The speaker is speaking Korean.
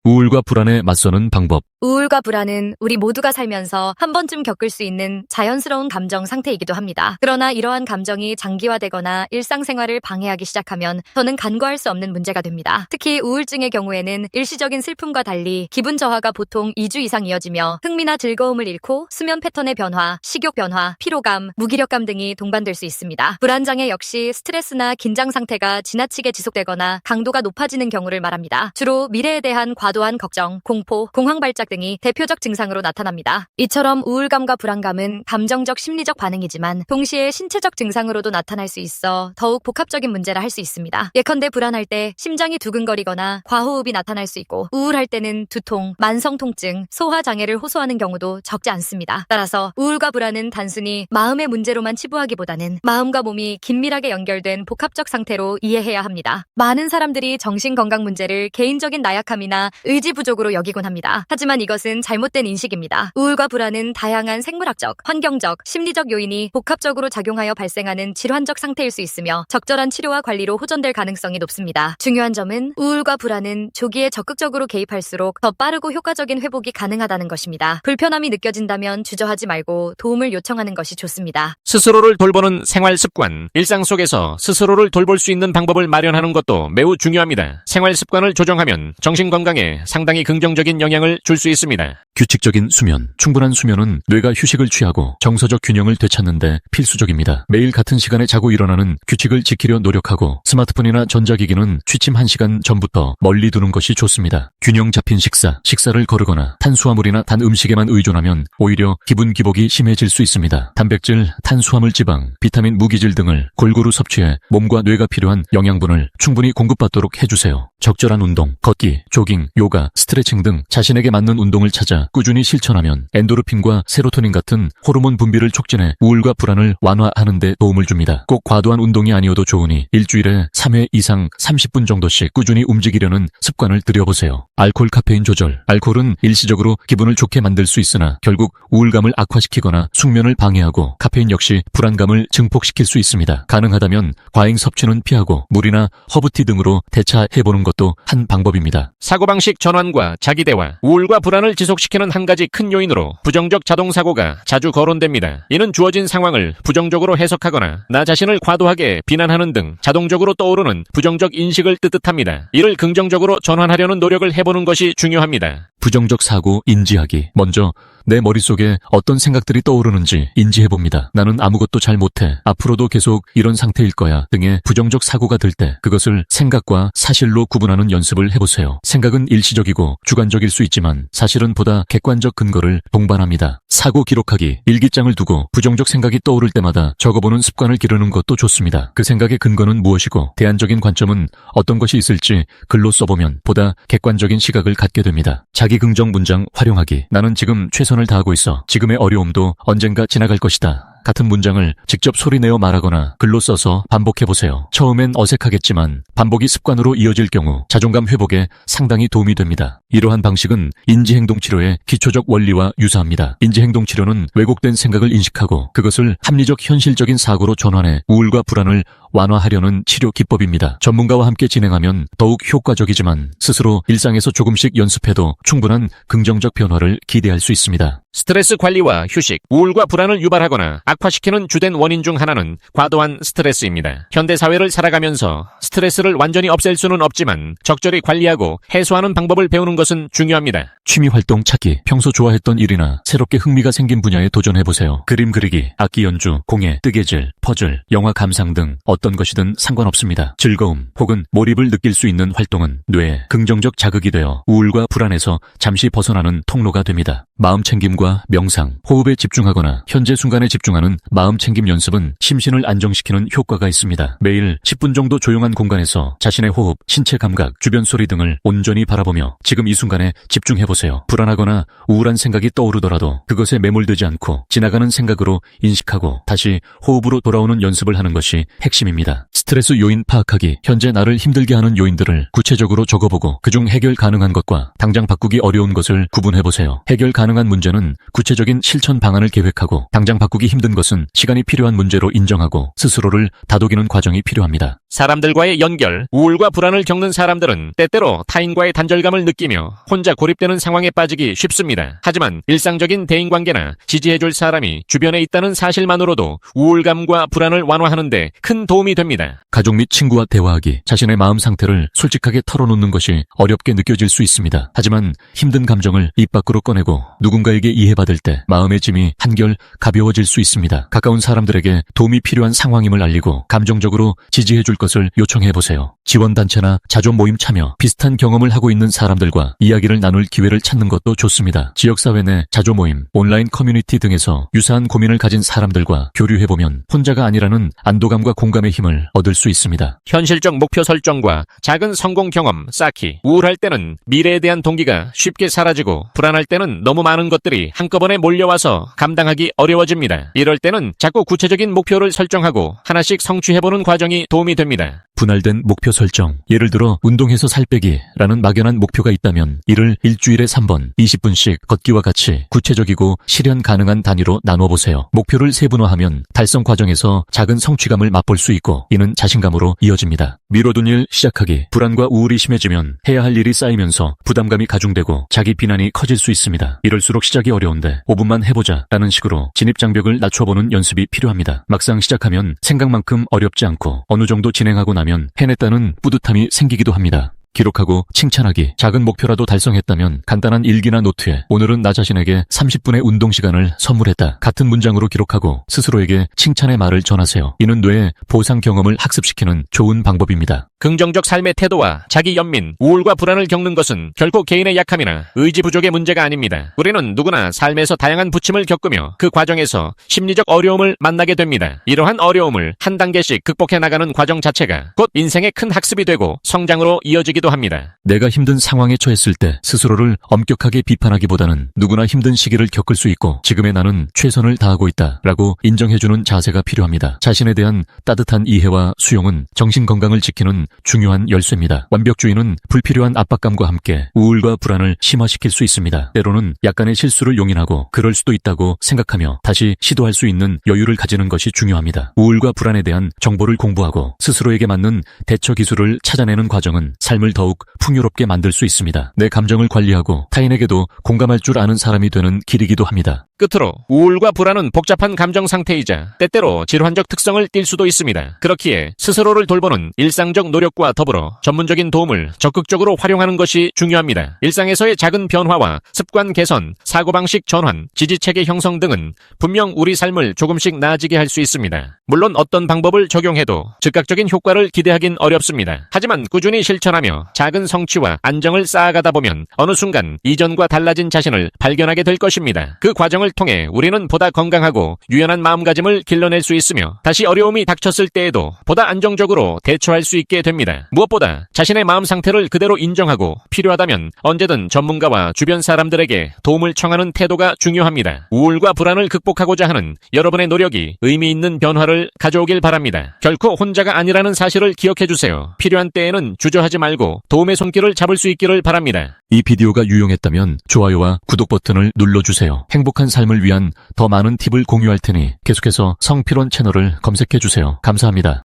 우울과 불안에 맞서는 방법. 우울과 불안은 우리 모두가 살면서 한 번쯤 겪을 수 있는 자연스러운 감정 상태이기도 합니다. 그러나 이러한 감정이 장기화되거나 일상생활을 방해하기 시작하면 더는 간과할 수 없는 문제가 됩니다. 특히 우울증의 경우에는 일시적인 슬픔과 달리 기분 저하가 보통 2주 이상 이어지며 흥미나 즐거움을 잃고 수면 패턴의 변화, 식욕 변화, 피로감, 무기력감 등이 동반될 수 있습니다. 불안장애 역시 스트레스나 긴장 상태가 지나치게 지속되거나 강도가 높아지는 경우를 말합니다. 주로 미래에 대한 과도한 걱정, 공포, 공황 발작 등이 대표적 증상으로 나타납니다. 이처럼 우울감과 불안감은 감정적 심리적 반응이지만 동시에 신체적 증상으로도 나타날 수 있어 더욱 복합적인 문제라 할 수 있습니다. 예컨대 불안할 때 심장이 두근거리거나 과호흡이 나타날 수 있고 우울할 때는 두통, 만성 통증, 소화 장애를 호소하는 경우도 적지 않습니다. 따라서 우울과 불안은 단순히 마음의 문제로만 치부하기보다는 마음과 몸이 긴밀하게 연결된 복합적 상태로 이해해야 합니다. 많은 사람들이 정신건강 문제를 개인적인 나약함이나 의지 부족으로 여기곤 합니다. 하지만 이것은 잘못된 인식입니다. 우울과 불안은 다양한 생물학적, 환경적, 심리적 요인이 복합적으로 작용하여 발생하는 질환적 상태일 수 있으며 적절한 치료와 관리로 호전될 가능성이 높습니다. 중요한 점은 우울과 불안은 조기에 적극적으로 개입할수록 더 빠르고 효과적인 회복이 가능하다는 것입니다. 불편함이 느껴진다면 주저하지 말고 도움을 요청하는 것이 좋습니다. 스스로를 돌보는 생활 습관. 일상 속에서 스스로를 돌볼 수 있는 방법을 마련하는 것도 매우 중요합니다. 생활 습관을 조정하면 정신 건강에 상당히 긍정적인 영향을 줄 수 있습니다. 규칙적인 수면. 충분한 수면은 뇌가 휴식을 취하고 정서적 균형을 되찾는 데 필수적입니다. 매일 같은 시간에 자고 일어나는 규칙을 지키려 노력하고 스마트폰이나 전자기기는 취침 1시간 전부터 멀리 두는 것이 좋습니다. 균형 잡힌 식사. 식사를 거르거나 탄수화물이나 단 음식에만 의존하면 오히려 기분 기복이 심해질 수 있습니다. 단백질, 탄수화물, 지방, 비타민, 무기질 등을 골고루 섭취해 몸과 뇌가 필요한 영양분을 충분히 공급받도록 해주세요. 적절한 운동, 걷기, 조깅, 요가, 스트레칭 등 자신에게 맞는 운동을 찾아 꾸준히 실천하면 엔도르핀과 세로토닌 같은 호르몬 분비를 촉진해 우울과 불안을 완화하는 데 도움을 줍니다. 꼭 과도한 운동이 아니어도 좋으니 일주일에 3회 이상 30분 정도씩 꾸준히 움직이려는 습관을 들여보세요. 알코올, 카페인 조절. 알코올은 일시적으로 기분을 좋게 만들 수 있으나 결국 우울감을 악화시키거나 숙면을 방해하고 카페인 역시 불안감을 증폭시킬 수 있습니다. 가능하다면 과잉 섭취는 피하고 물이나 허브티 등으로 대처해보는 것도 한 방법입니다. 사고방식 전환과 자기대화. 우울과 불안을 지속시키는 한 가지 큰 요인으로 부정적 자동사고가 자주 거론됩니다. 이는 주어진 상황을 부정적으로 해석하거나 나 자신을 과도하게 비난하는 등 자동적으로 떠오르는 부정적 인식을 뜻합니다. 이를 긍정적으로 전환하려는 노력을 해보는 것이 중요합니다. 부정적 사고 인지하기. 먼저 내 머릿속에 어떤 생각들이 떠오르는지 인지해봅니다. 나는 아무것도 잘 못해. 앞으로도 계속 이런 상태일 거야. 등의 부정적 사고가 들 때 그것을 생각과 사실로 구분하는 연습을 해보세요. 생각은 일시적이고 주관적일 수 있지만 사실은 보다 객관적 근거를 동반합니다. 사고 기록하기. 일기장을 두고 부정적 생각이 떠오를 때마다 적어보는 습관을 기르는 것도 좋습니다. 그 생각의 근거는 무엇이고 대안적인 관점은 어떤 것이 있을지 글로 써보면 보다 객관적인 시각을 갖게 됩니다. 자기 긍정 문장 활용하기. 나는 지금 최선을 다하고 있어. 지금의 어려움도 언젠가 지나갈 것이다. 같은 문장을 직접 소리내어 말하거나 글로 써서 반복해보세요. 처음엔 어색하겠지만 반복이 습관으로 이어질 경우 자존감 회복에 상당히 도움이 됩니다. 이러한 방식은 인지행동치료의 기초적 원리와 유사합니다. 인지행동치료는 왜곡된 생각을 인식하고 그것을 합리적 현실적인 사고로 전환해 우울과 불안을 완화하려는 치료 기법입니다. 전문가와 함께 진행하면 더욱 효과적이지만 스스로 일상에서 조금씩 연습해도 충분한 긍정적 변화를 기대할 수 있습니다. 스트레스 관리와 휴식. 우울과 불안을 유발하거나 악화시키는 주된 원인 중 하나는 과도한 스트레스입니다. 현대사회를 살아가면서 스트레스를 완전히 없앨 수는 없지만 적절히 관리하고 해소하는 방법을 배우는 것은 중요합니다. 취미활동 찾기. 평소 좋아했던 일이나 새롭게 흥미가 생긴 분야에 도전해보세요. 그림 그리기, 악기 연주, 공예, 뜨개질, 퍼즐, 영화 감상 등 어떤 것이든 상관없습니다. 즐거움 혹은 몰입을 느낄 수 있는 활동은 뇌에 긍정적 자극이 되어 우울과 불안에서 잠시 벗어나는 통로가 됩니다. 마음챙김과 명상, 호흡에 집중하거나 현재 순간에 집중하는 마음챙김 연습은 심신을 안정시키는 효과가 있습니다. 매일 10분 정도 조용한 공간에서 자신의 호흡, 신체 감각, 주변 소리 등을 온전히 바라보며 지금 이 순간에 집중해보세요. 불안하거나 우울한 생각이 떠오르더라도 그것에 매몰되지 않고 지나가는 생각으로 인식하고 다시 호흡으로 돌아오는 연습을 하는 것이 핵심입니다. 과정입니다. 스트레스 요인 파악하기, 현재 나를 힘들게 하는 요인들을 구체적으로 적어보고 그중 해결 가능한 것과 당장 바꾸기 어려운 것을 구분해보세요. 해결 가능한 문제는 구체적인 실천 방안을 계획하고 당장 바꾸기 힘든 것은 시간이 필요한 문제로 인정하고 스스로를 다독이는 과정이 필요합니다. 사람들과의 연결, 우울과 불안을 겪는 사람들은 때때로 타인과의 단절감을 느끼며 혼자 고립되는 상황에 빠지기 쉽습니다. 하지만 일상적인 대인관계나 지지해줄 사람이 주변에 있다는 사실만으로도 우울감과 불안을 완화하는 데 큰 도움이 됩니다. 가족 및 친구와 대화하기, 자신의 마음 상태를 솔직하게 털어놓는 것이 어렵게 느껴질 수 있습니다. 하지만 힘든 감정을 입 밖으로 꺼내고 누군가에게 이해받을 때 마음의 짐이 한결 가벼워질 수 있습니다. 가까운 사람들에게 도움이 필요한 상황임을 알리고 감정적으로 지지해줄 것을 요청해보세요. 지원단체나 자조 모임 참여, 비슷한 경험을 하고 있는 사람들과 이야기를 나눌 기회를 찾는 것도 좋습니다. 지역사회 내 자조 모임, 온라인 커뮤니티 등에서 유사한 고민을 가진 사람들과 교류해보면 혼자가 아니라는 안도감과 공감의 힘을 얻을 수 있습니다. 현실적 목표 설정과 작은 성공 경험 쌓기. 우울할 때는 미래에 대한 동기가 쉽게 사라지고 불안할 때는 너무 많은 것들이 한꺼번에 몰려와서 감당하기 어려워집니다. 이럴 때는 자꾸 구체적인 목표를 설정하고 하나씩 성취해보는 과정이 도움이 됩니다. 분할된 목표 설정, 예를 들어 운동해서 살 빼기라는 막연한 목표가 있다면 이를 일주일에 3번 20분씩 걷기와 같이 구체적이고 실현 가능한 단위로 나눠보세요. 목표를 세분화하면 달성 과정에서 작은 성취감을 맛볼 수 있고 이는 자신감으로 이어집니다. 미뤄둔 일 시작하기, 불안과 우울이 심해지면 해야 할 일이 쌓이면서 부담감이 가중되고 자기 비난이 커질 수 있습니다. 이럴수록 시작이 어려운데 5분만 해보자 라는 식으로 진입장벽을 낮춰보는 연습이 필요합니다. 막상 시작하면 생각만큼 어렵지 않고 어느 정도 진행하고 나면 해냈다는 뿌듯함이 생기기도 합니다. 기록하고 칭찬하기, 작은 목표라도 달성했다면 간단한 일기나 노트에 오늘은 나 자신에게 30분의 운동 시간을 선물했다 같은 문장으로 기록하고 스스로에게 칭찬의 말을 전하세요. 이는 뇌의 보상 경험을 학습시키는 좋은 방법입니다. 긍정적 삶의 태도와 자기 연민, 우울과 불안을 겪는 것은 결코 개인의 약함이나 의지 부족의 문제가 아닙니다. 우리는 누구나 삶에서 다양한 부침을 겪으며 그 과정에서 심리적 어려움을 만나게 됩니다. 이러한 어려움을 한 단계씩 극복해 나가는 과정 자체가 곧 인생의 큰 학습이 되고 성장으로 이어지기도 합니다. 내가 힘든 상황에 처했을 때 스스로를 엄격하게 비판하기보다는 누구나 힘든 시기를 겪을 수 있고 지금의 나는 최선을 다하고 있다 라고 인정해주는 자세가 필요합니다. 자신에 대한 따뜻한 이해와 수용은 정신건강을 지키는 중요한 열쇠입니다. 완벽주의는 불필요한 압박감과 함께 우울과 불안을 심화시킬 수 있습니다. 때로는 약간의 실수를 용인하고 그럴 수도 있다고 생각하며 다시 시도할 수 있는 여유를 가지는 것이 중요합니다. 우울과 불안에 대한 정보를 공부하고 스스로에게 맞는 대처 기술을 찾아내는 과정은 삶을 더욱 풍요롭게 만들 수 있습니다. 내 감정을 관리하고 타인에게도 공감할 줄 아는 사람이 되는 길이기도 합니다. 끝으로 우울과 불안은 복잡한 감정 상태이자 때때로 질환적 특성을 띌 수도 있습니다. 그렇기에 스스로를 돌보는 일상적 노력과 더불어 전문적인 도움을 적극적으로 활용하는 것이 중요합니다. 일상에서의 작은 변화와 습관 개선, 사고방식 전환, 지지체계 형성 등은 분명 우리 삶을 조금씩 나아지게 할 수 있습니다. 물론 어떤 방법을 적용해도 즉각적인 효과를 기대하긴 어렵습니다. 하지만 꾸준히 실천하며 작은 성취와 안정을 쌓아가다 보면 어느 순간 이전과 달라진 자신을 발견하게 될 것입니다. 그 과정을 통해 우리는 보다 건강하고 유연한 마음가짐을 길러낼 수 있으며 다시 어려움이 닥쳤을 때에도 보다 안정적으로 대처할 수 있게 됩니다. 무엇보다 자신의 마음 상태를 그대로 인정하고 필요하다면 언제든 전문가와 주변 사람들에게 도움을 청하는 태도가 중요합니다. 우울과 불안을 극복하고자 하는 여러분의 노력이 의미 있는 변화를 가져오길 바랍니다. 결코 혼자가 아니라는 사실을 기억해주세요. 필요한 때에는 주저하지 말고 도움의 손길을 잡을 수 있기를 바랍니다. 이 비디오가 유용했다면 좋아요와 구독 버튼을 눌러주세요. 행복한 삶을 위한 더 많은 팁을 공유할 테니 계속해서 성필원 채널을 검색해주세요. 감사합니다.